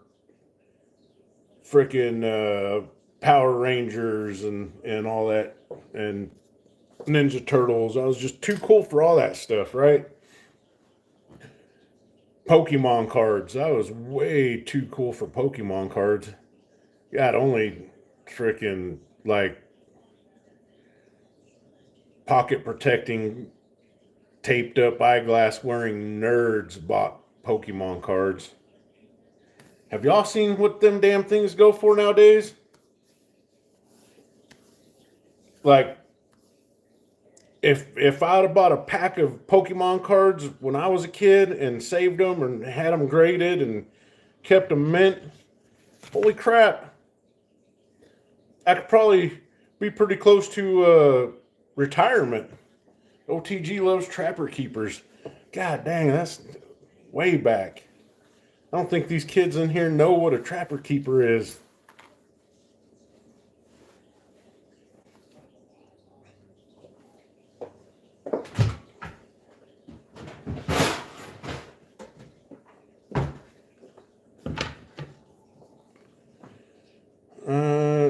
Speaker 1: freaking Power Rangers and all that, and Ninja Turtles. I was just too cool for all that stuff, right? Pokemon cards. I was way too cool for Pokemon cards. God, only freaking like pocket protecting, taped up eyeglass wearing nerds bought Pokemon cards. Have y'all seen what them damn things go for nowadays? Like, if I'd have bought a pack of Pokemon cards when I was a kid and saved them and had them graded and kept them mint, holy crap, I could probably be pretty close to retirement. OTG loves Trapper Keepers. God dang, that's way back. I don't think these kids in here know what a Trapper Keeper is.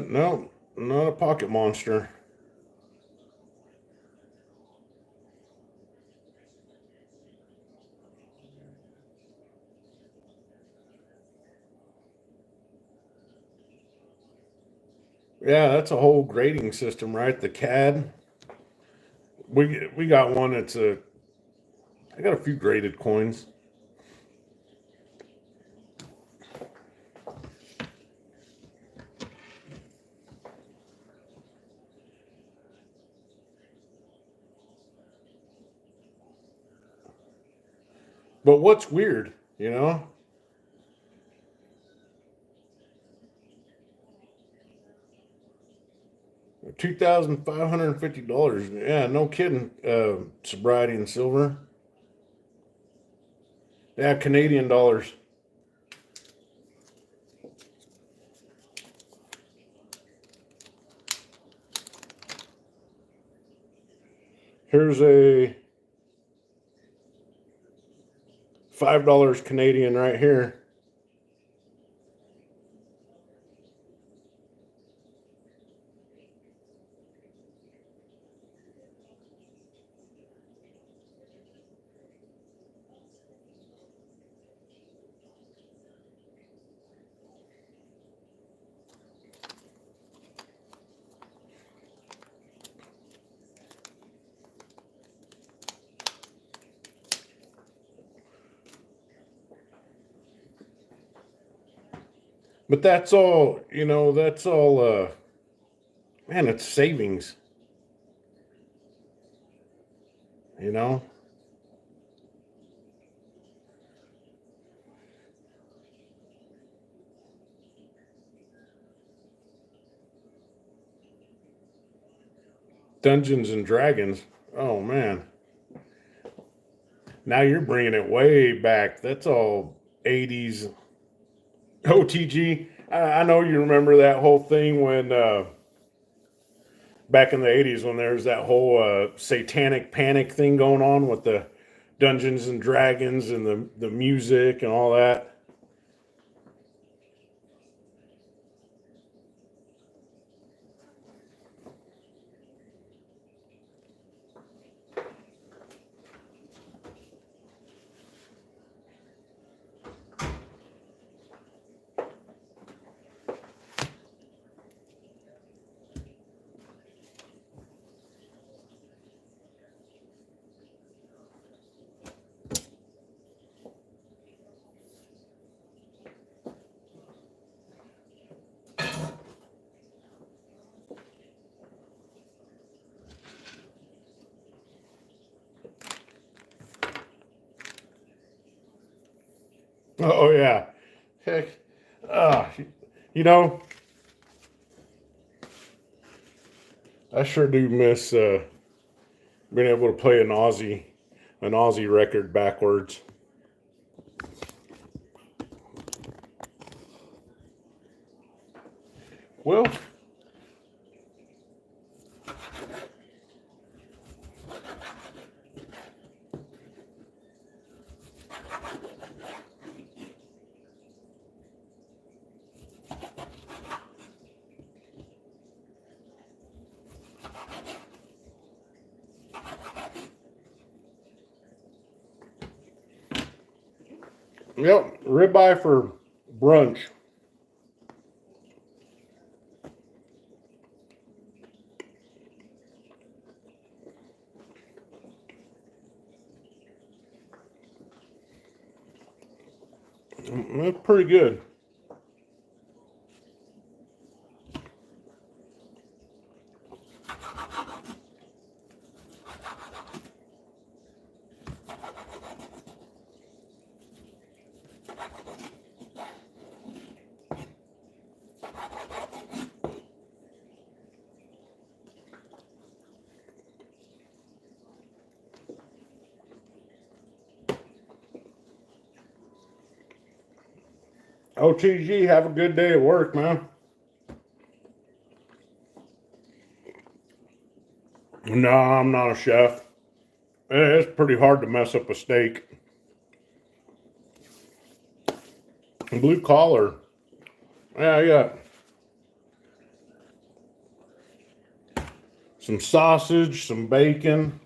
Speaker 1: No, not a pocket monster. Yeah, that's a whole grading system, right? The CAD. We got one that's a. I got a few graded coins. But what's weird, 2,550. Yeah, no kidding. Sobriety and silver. Yeah, Canadian dollars. Here's a $5 Canadian right here. But that's all, that's all, man, it's savings, you know? Dungeons and Dragons. Oh, man. Now you're bringing it way back. That's all 80s. OTG. I know you remember that whole thing when back in the 80s when there was that whole satanic panic thing going on with the Dungeons and Dragons and the music and all that. Oh yeah, heck, uh, you know, I sure do miss being able to play an Aussie record backwards. Well, yep, ribeye for brunch. That's pretty good. OTG, have a good day at work, man. No, I'm not a chef. It's pretty hard to mess up a steak. Blue collar. Yeah, I got some sausage, some bacon,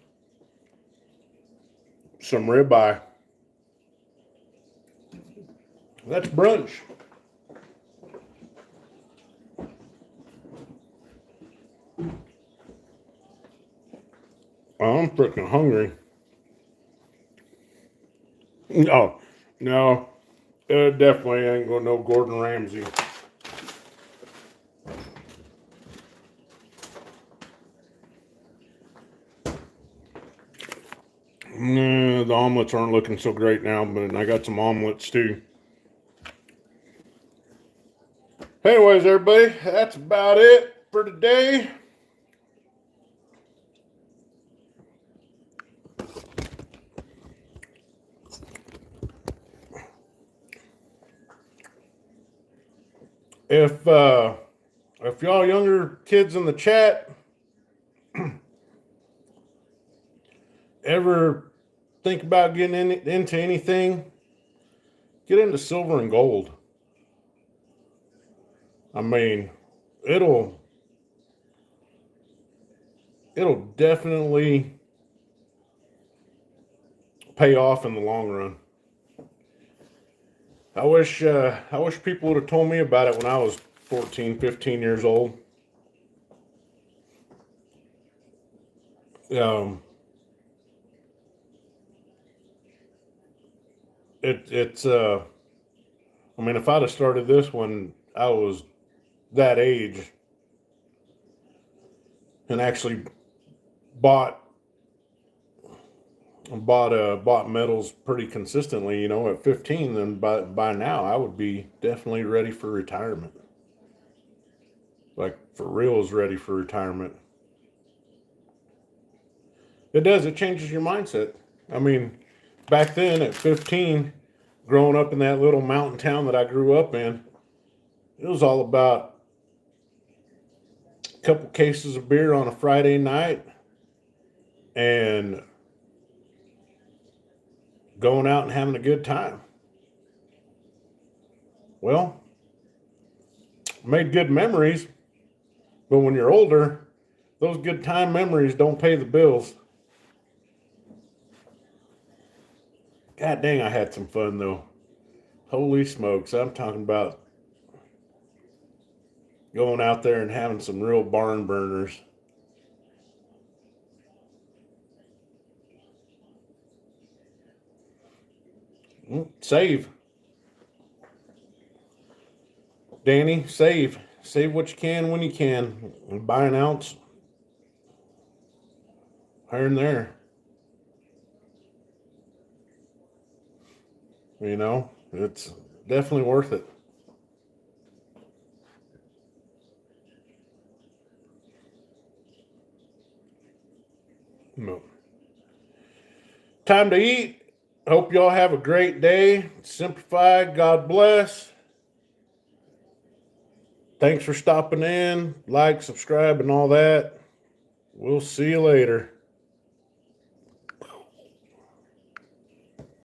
Speaker 1: some ribeye. That's brunch. I'm freaking hungry. Oh, no, definitely ain't going no Gordon Ramsay. Nah, the omelets aren't looking so great now, but I got some omelets too. Anyways, everybody, that's about it for today. If y'all younger kids in the chat ever think about getting into anything, get into silver and gold. I mean, it'll definitely pay off in the long run. I wish people would have told me about it when I was 14, 15 years old. Um, it's I mean, if I'd have started this when I was that age and actually bought bought metals pretty consistently, at 15, then by now I would be definitely ready for retirement. Like for real, is ready for retirement. It does. It changes your mindset. I mean, back then at 15, growing up in that little mountain town that I grew up in, It was all about a couple cases of beer on a Friday night and going out and having a good time. Well, made good memories, but when you're older, those good time memories don't pay the bills. God dang, I had some fun though. Holy smokes, I'm talking about going out there and having some real barn burners. Save. Danny, save. Save what you can when you can. And buy an ounce here and there. You know, it's definitely worth it. No. Time to eat. Hope y'all have a great day. Simplified. God bless. Thanks for stopping in. Like, subscribe, and all that. We'll see you later.